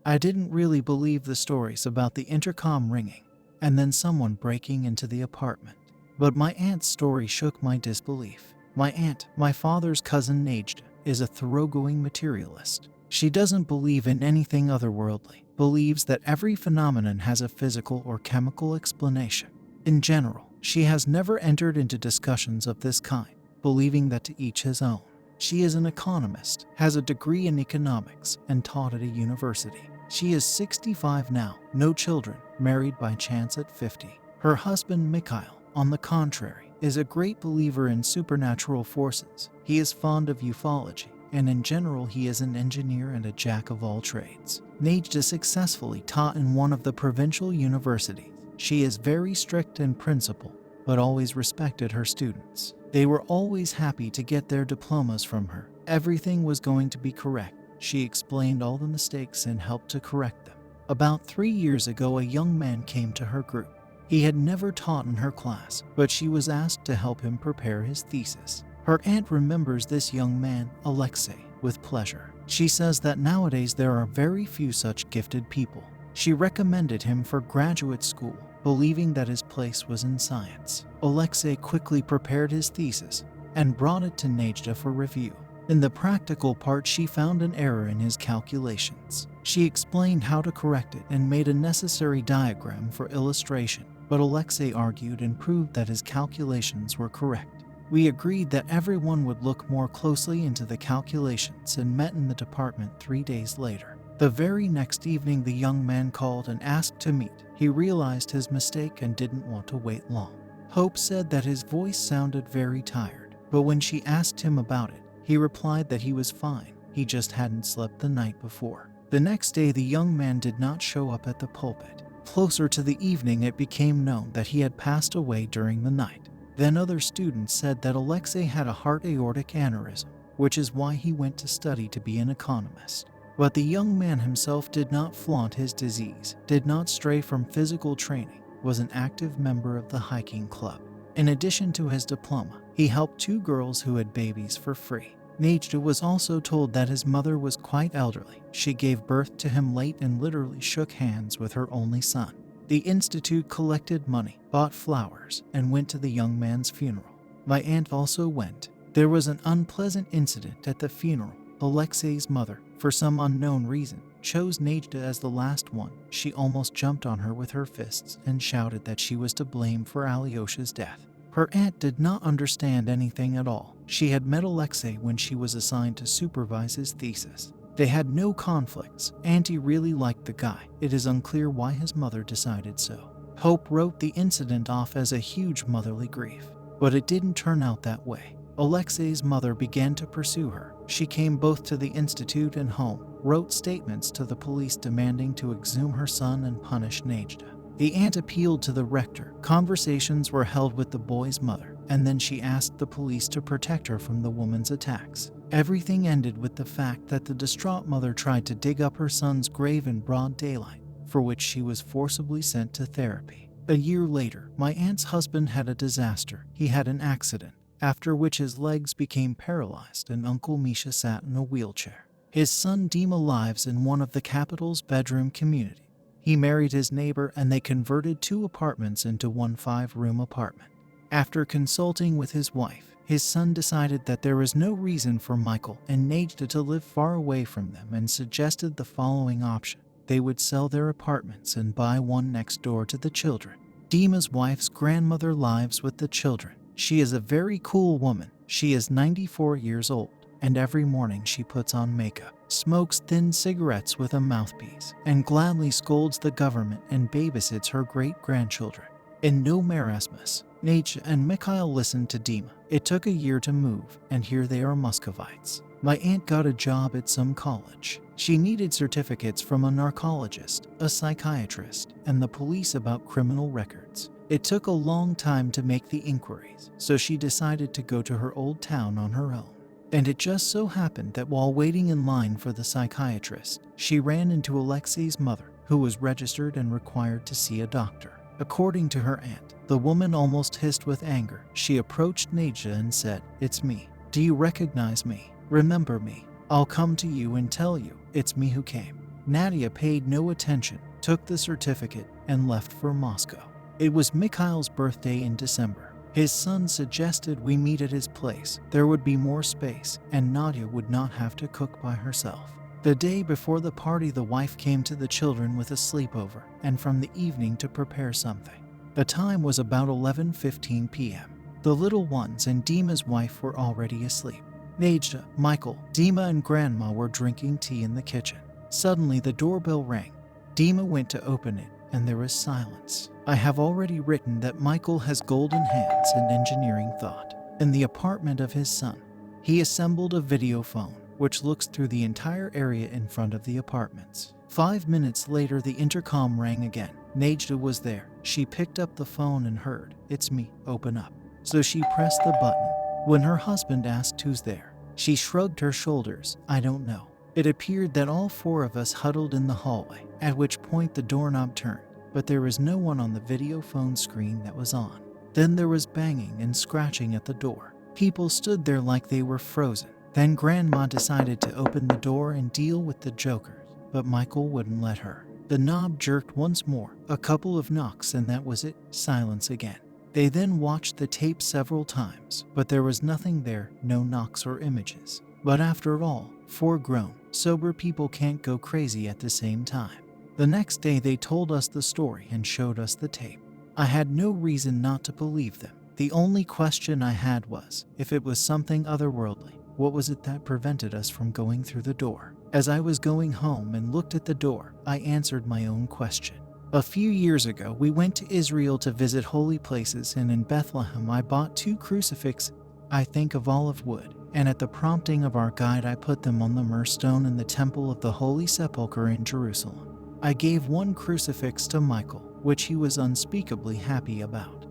I didn't really believe the stories about the intercom ringing and then someone breaking into the apartment. But my aunt's story shook my disbelief. My aunt, my father's cousin Najda, is a thoroughgoing materialist. She doesn't believe in anything otherworldly, believes that every phenomenon has a physical or chemical explanation. In general, she has never entered into discussions of this kind, believing that to each his own. She is an economist, has a degree in economics, and taught at a university. She is 65 now, no children, married by chance at 50. Her husband Mikhail, on the contrary, is a great believer in supernatural forces. He is fond of ufology, and in general he is an engineer and a jack of all trades. Najda successfully taught in one of the provincial universities. She is very strict in principle, but always respected her students. They were always happy to get their diplomas from her. Everything was going to be correct. She explained all the mistakes and helped to correct them. About 3 years ago, a young man came to her group. He had never taught in her class, but she was asked to help him prepare his thesis. Her aunt remembers this young man, Alexei, with pleasure. She says that nowadays there are very few such gifted people. She recommended him for graduate school, believing that his place was in science. Alexei quickly prepared his thesis and brought it to Najda for review. In the practical part, she found an error in his calculations. She explained how to correct it and made a necessary diagram for illustration, but Alexei argued and proved that his calculations were correct. We agreed that everyone would look more closely into the calculations and met in the department 3 days later. The very next evening, the young man called and asked to meet. He realized his mistake and didn't want to wait long. Hope said that his voice sounded very tired, but when she asked him about it, he replied that he was fine, he just hadn't slept the night before. The next day, the young man did not show up at the pulpit. Closer to the evening, it became known that he had passed away during the night. Then other students said that Alexei had a heart aortic aneurysm, which is why he went to study to be an economist. But the young man himself did not flaunt his disease, did not stray from physical training, was an active member of the hiking club. In addition to his diploma, he helped 2 girls who had babies for free. Najda was also told that his mother was quite elderly. She gave birth to him late and literally shook hands with her only son. The institute collected money, bought flowers, and went to the young man's funeral. My aunt also went. There was an unpleasant incident at the funeral. Alexei's mother, for some unknown reason, chose Najda as the last one. She almost jumped on her with her fists and shouted that she was to blame for Alyosha's death. Her aunt did not understand anything at all. She had met Alexei when she was assigned to supervise his thesis. They had no conflicts. Auntie really liked the guy. It is unclear why his mother decided so. Hope wrote the incident off as a huge motherly grief, but it didn't turn out that way. Alexei's mother began to pursue her. She came both to the institute and home, wrote statements to the police demanding to exhume her son and punish Najda. The aunt appealed to the rector. Conversations were held with the boy's mother, and then she asked the police to protect her from the woman's attacks. Everything ended with the fact that the distraught mother tried to dig up her son's grave in broad daylight, for which she was forcibly sent to therapy. A year later, my aunt's husband had a disaster. He had an accident, after which his legs became paralyzed and Uncle Misha sat in a wheelchair. His son Dima lives in one of the capital's bedroom communities. He married his neighbor and they converted 2 apartments into one 5-room apartment. After consulting with his wife, his son decided that there was no reason for Michael and Najda to live far away from them and suggested the following option. They would sell their apartments and buy one next door to the children. Dima's wife's grandmother lives with the children. She is a very cool woman. She is 94 years old, and every morning she puts on makeup, smokes thin cigarettes with a mouthpiece, and gladly scolds the government and babysits her great-grandchildren. In no Erasmus, Najda and Mikhail listened to Dima. It took a year to move, and here they are Muscovites. My aunt got a job at some college. She needed certificates from a narcologist, a psychiatrist, and the police about criminal records. It took a long time to make the inquiries, so she decided to go to her old town on her own. And it just so happened that while waiting in line for the psychiatrist, she ran into Alexei's mother, who was registered and required to see a doctor. According to her aunt, the woman almost hissed with anger. She approached Najda and said, "It's me. Do you recognize me? Remember me? I'll come to you and tell you, it's me who came." Nadia paid no attention, took the certificate, and left for Moscow. It was Mikhail's birthday in December. His son suggested we meet at his place. There would be more space, and Nadia would not have to cook by herself. The day before the party, the wife came to the children with a sleepover, and from the evening to prepare something. The time was about 11:15 p.m. The little ones and Dima's wife were already asleep. Nejda, Michael, Dima, and Grandma were drinking tea in the kitchen. Suddenly, the doorbell rang. Dima went to open it, and there was silence. I have already written that Michael has golden hands and engineering thought. In the apartment of his son, he assembled a video phone, which looks through the entire area in front of the apartments. 5 minutes later, the intercom rang again. Nejda was there. She picked up the phone and heard, "It's me, open up." So she pressed the button. When her husband asked who's there, she shrugged her shoulders. "I don't know." It appeared that all four of us huddled in the hallway, at which point the doorknob turned, but there was no one on the video phone screen that was on. Then there was banging and scratching at the door. People stood there like they were frozen. Then Grandma decided to open the door and deal with the jokers, but Michael wouldn't let her. The knob jerked once more, a couple of knocks, and that was it. Silence again. They then watched the tape several times, but there was nothing there, no knocks or images. But after all, 4 grown, sober people can't go crazy at the same time. The next day they told us the story and showed us the tape. I had no reason not to believe them. The only question I had was, if it was something otherworldly, what was it that prevented us from going through the door? As I was going home and looked at the door, I answered my own question. A few years ago, we went to Israel to visit holy places, and in Bethlehem I bought 2 crucifixes, I think of olive wood, and at the prompting of our guide I put them on the myrrh stone in the temple of the Holy Sepulchre in Jerusalem. I gave 1 crucifix to Michael, which he was unspeakably happy about.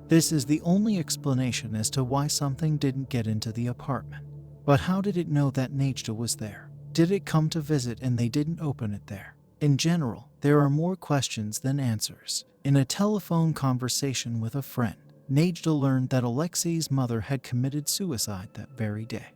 This is the only explanation as to why something didn't get into the apartment. But how did it know that Nejda was there? Did it come to visit and they didn't open it there? In general, there are more questions than answers. In a telephone conversation with a friend, Nejda learned that Alexei's mother had committed suicide that very day.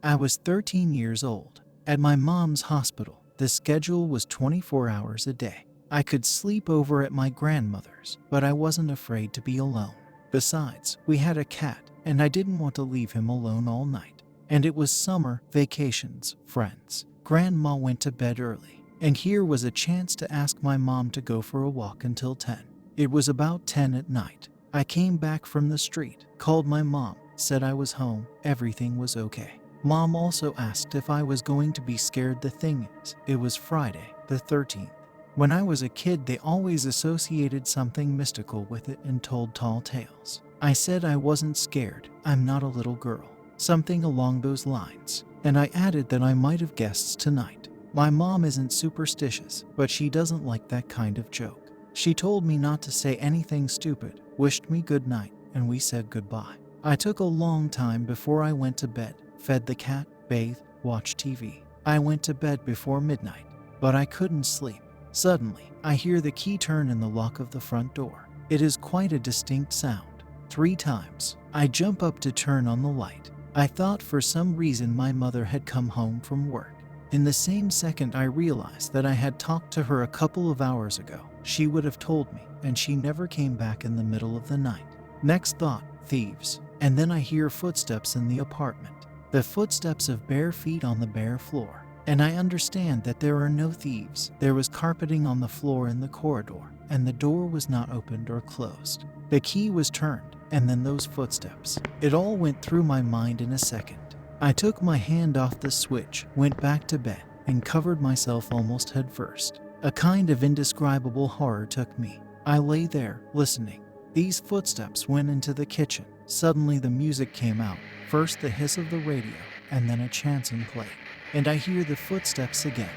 I was 13 years old. At my mom's hospital, the schedule was 24 hours a day. I could sleep over at my grandmother's, but I wasn't afraid to be alone. Besides, we had a cat, and I didn't want to leave him alone all night. And it was summer, vacations, friends. Grandma went to bed early, and here was a chance to ask my mom to go for a walk until 10. It was about 10 at night. I came back from the street, called my mom, said I was home, everything was okay. Mom also asked if I was going to be scared. The thing is, it was Friday, the 13th. When I was a kid, they always associated something mystical with it and told tall tales. I said I wasn't scared, I'm not a little girl. Something along those lines. And I added that I might have guests tonight. My mom isn't superstitious, but she doesn't like that kind of joke. She told me not to say anything stupid, wished me good night, and we said goodbye. I took a long time before I went to bed. Fed the cat, bathed, watched TV. I went to bed before midnight, but I couldn't sleep. Suddenly, I hear the key turn in the lock of the front door. It is quite a distinct sound. 3 times. I jump up to turn on the light. I thought for some reason my mother had come home from work. In the same second I realized that I had talked to her a couple of hours ago. She would have told me, and she never came back in the middle of the night. Next thought, thieves. And then I hear footsteps in the apartment. The footsteps of bare feet on the bare floor. And I understand that there are no thieves. There was carpeting on the floor in the corridor, and the door was not opened or closed. The key was turned, and then those footsteps. It all went through my mind in a second. I took my hand off the switch, went back to bed, and covered myself almost headfirst. A kind of indescribable horror took me. I lay there, listening. These footsteps went into the kitchen. Suddenly the music came out. First the hiss of the radio, and then a chanson played. And I hear the footsteps again.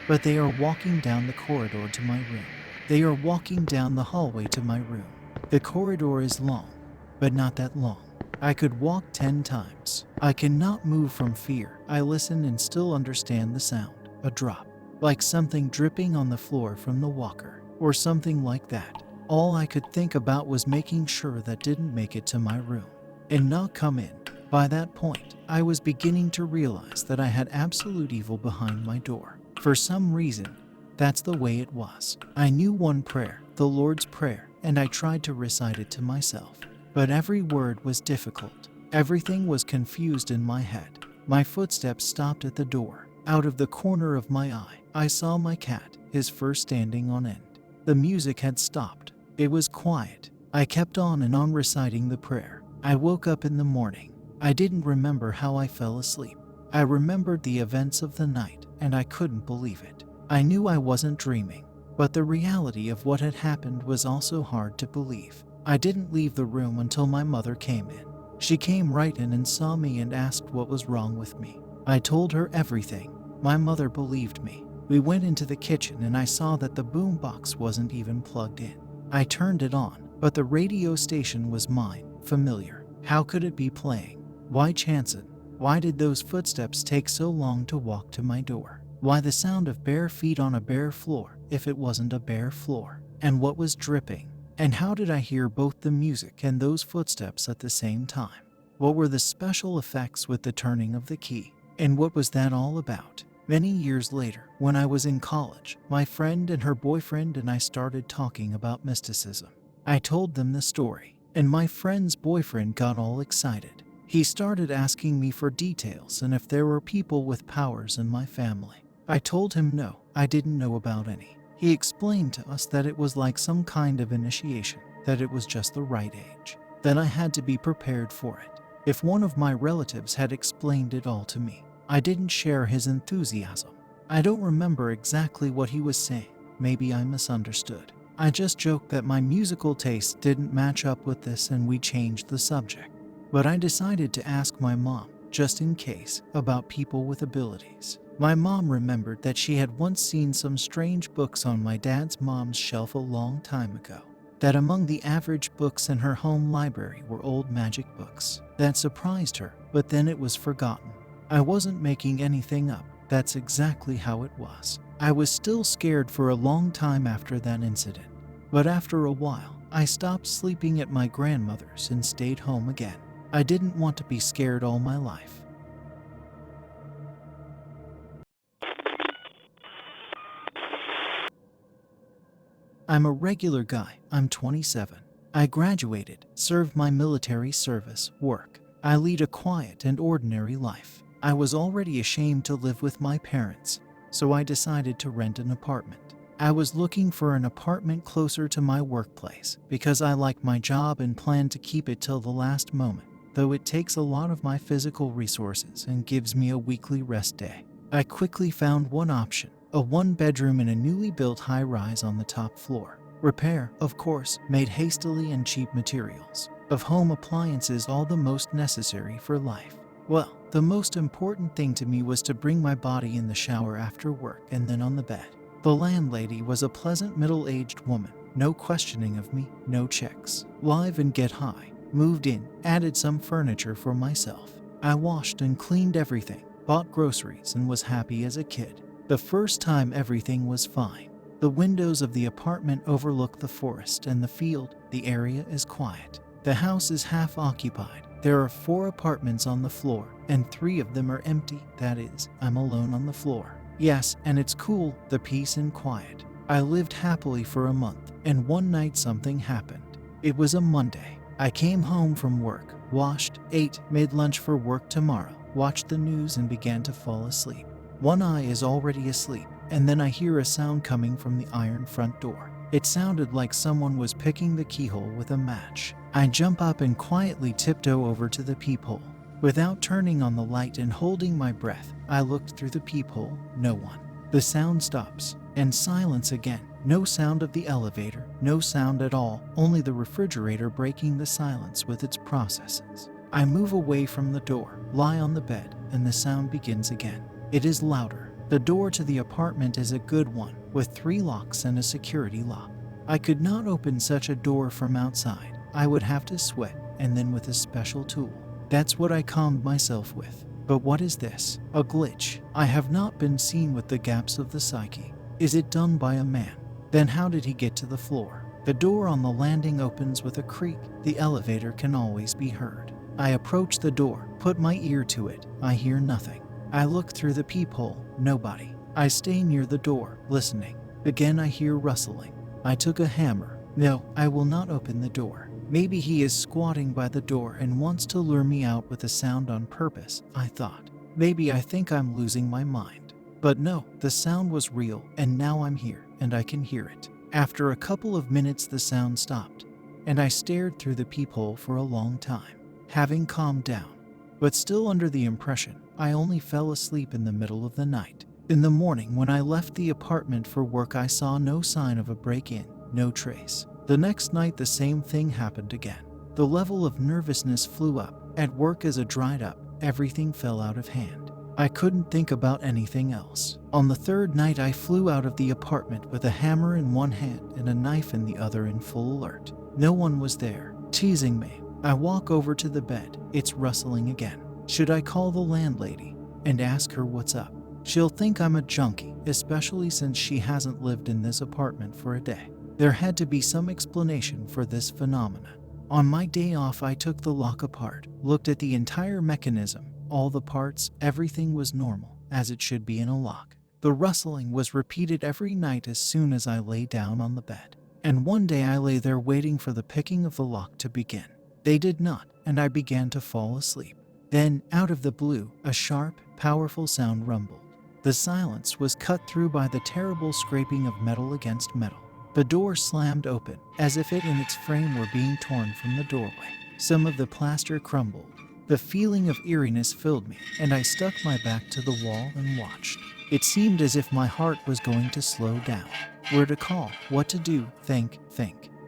But they are walking down the corridor to my room. They are walking down the hallway to my room. The corridor is long, but not that long. I could walk 10 times. I cannot move from fear. I listen and still understand the sound. A drop. like something dripping on the floor from the walker, or something like that. All I could think about was making sure that didn't make it to my room and not come in. By that point, I was beginning to realize that I had absolute evil behind my door. For some reason, that's the way it was. I knew one prayer, the Lord's Prayer, and I tried to recite it to myself. But every word was difficult. Everything was confused in my head. My footsteps stopped at the door. Out of the corner of my eye, I saw my cat, his fur standing on end. The music had stopped. It was quiet. I kept on and on reciting the prayer. I woke up in the morning. I didn't remember how I fell asleep. I remembered the events of the night, and I couldn't believe it. I knew I wasn't dreaming, but the reality of what had happened was also hard to believe. I didn't leave the room until my mother came in. She came right in and saw me and asked what was wrong with me. I told her everything. My mother believed me. We went into the kitchen and I saw that the boombox wasn't even plugged in. I turned it on, but the radio station was mine, familiar. How could it be playing? Why Chanson? Why did those footsteps take so long to walk to my door? Why the sound of bare feet on a bare floor if it wasn't a bare floor? And what was dripping? And how did I hear both the music and those footsteps at the same time? What were the special effects with the turning of the key? And what was that all about? Many years later, when I was in college, my friend and her boyfriend and I started talking about mysticism. I told them the story, and my friend's boyfriend got all excited. He started asking me for details and if there were people with powers in my family. I told him no, I didn't know about any. He explained to us that it was like some kind of initiation, that it was just the right age, that I had to be prepared for it. If one of my relatives had explained it all to me, I didn't share his enthusiasm. I don't remember exactly what he was saying. Maybe I misunderstood. I just joked that my musical taste didn't match up with this and we changed the subject. But I decided to ask my mom, just in case, about people with abilities. My mom remembered that she had once seen some strange books on my dad's mom's shelf a long time ago. That among the average books in her home library were old magic books. That surprised her, but then it was forgotten. I wasn't making anything up. That's exactly how it was. I was still scared for a long time after that incident. But after a while, I stopped sleeping at my grandmother's and stayed home again. I didn't want to be scared all my life. I'm a regular guy. I'm 27. I graduated, served my military service, work. I lead a quiet and ordinary life. I was already ashamed to live with my parents, so I decided to rent an apartment. I was looking for an apartment closer to my workplace because I like my job and plan to keep it till the last moment, though it takes a lot of my physical resources and gives me a weekly rest day. I quickly found one option, a one-bedroom in a newly built high-rise on the top floor. Repair, of course, made hastily and cheap materials. Of home appliances all the most necessary for life. Well, the most important thing to me was to bring my body in the shower after work and then on the bed. The landlady was a pleasant middle-aged woman. No questioning of me, no checks. Live and get high. Moved in, added some furniture for myself. I washed and cleaned everything, bought groceries and was happy as a kid. The first time everything was fine. The windows of the apartment overlook the forest and the field. The area is quiet. The house is half occupied. There are 4 apartments on the floor, and 3 of them are empty. That is, I'm alone on the floor. Yes, and it's cool, the peace and quiet. I lived happily for a month, and one night something happened. It was a Monday. I came home from work, washed, ate, made lunch for work tomorrow, watched the news and began to fall asleep. One eye is already asleep, and then I hear a sound coming from the iron front door. It sounded like someone was picking the keyhole with a match. I jump up and quietly tiptoe over to the peephole. Without turning on the light and holding my breath, I looked through the peephole. No one. The sound stops, and silence again. No sound of the elevator, no sound at all, only the refrigerator breaking the silence with its processes. I move away from the door, lie on the bed, and the sound begins again. It is louder. The door to the apartment is a good one, with 3 locks and a security lock. I could not open such a door from outside. I would have to sweat, and then with a special tool. That's what I calmed myself with. But what is this? A glitch? I have not been seen with the gaps of the psyche. Is it done by a man? Then how did he get to the floor? The door on the landing opens with a creak. The elevator can always be heard. I approach the door, put my ear to it. I hear nothing. I look through the peephole. Nobody. I stay near the door, listening. Again I hear rustling. I took a hammer. No, I will not open the door. Maybe he is squatting by the door and wants to lure me out with a sound on purpose, I thought. Maybe I think I'm losing my mind. But no, the sound was real, and now I'm here, and I can hear it. After a couple of minutes the sound stopped, and I stared through the peephole for a long time, having calmed down. But still under the impression, I only fell asleep in the middle of the night. In the morning when I left the apartment for work I saw no sign of a break-in, no trace. The next night the same thing happened again. The level of nervousness flew up. At work as it dried up, everything fell out of hand. I couldn't think about anything else. On the third night I flew out of the apartment with a hammer in one hand and a knife in the other in full alert. No one was there, teasing me. I walk over to the bed. It's rustling again. Should I call the landlady and ask her what's up? She'll think I'm a junkie, especially since she hasn't lived in this apartment for a day. There had to be some explanation for this phenomenon. On my day off I took the lock apart, looked at the entire mechanism, all the parts, everything was normal, as it should be in a lock. The rustling was repeated every night as soon as I lay down on the bed. And one day I lay there waiting for the picking of the lock to begin. They did not, and I began to fall asleep. Then, out of the blue, a sharp, powerful sound rumbled. The silence was cut through by the terrible scraping of metal against metal. The door slammed open, as if it and its frame were being torn from the doorway. Some of the plaster crumbled. The feeling of eeriness filled me, and I stuck my back to the wall and watched. It seemed as if my heart was going to slow down. Where to call, what to do, think.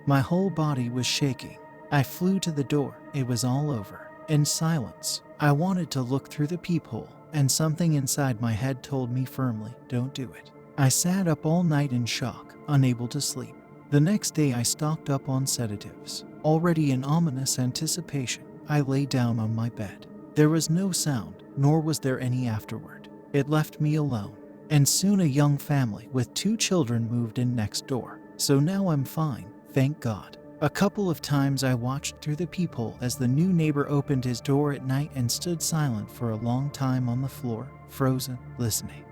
My whole body was shaking. I flew to the door. It was all over. In silence, I wanted to look through the peephole, and something inside my head told me firmly, don't do it. I sat up all night in shock, unable to sleep. The next day I stocked up on sedatives. Already in ominous anticipation, I lay down on my bed. There was no sound, nor was there any afterward. It left me alone. And soon a young family with 2 children moved in next door. So now I'm fine, thank God. A couple of times I watched through the peephole as the new neighbor opened his door at night and stood silent for a long time on the floor, frozen, listening.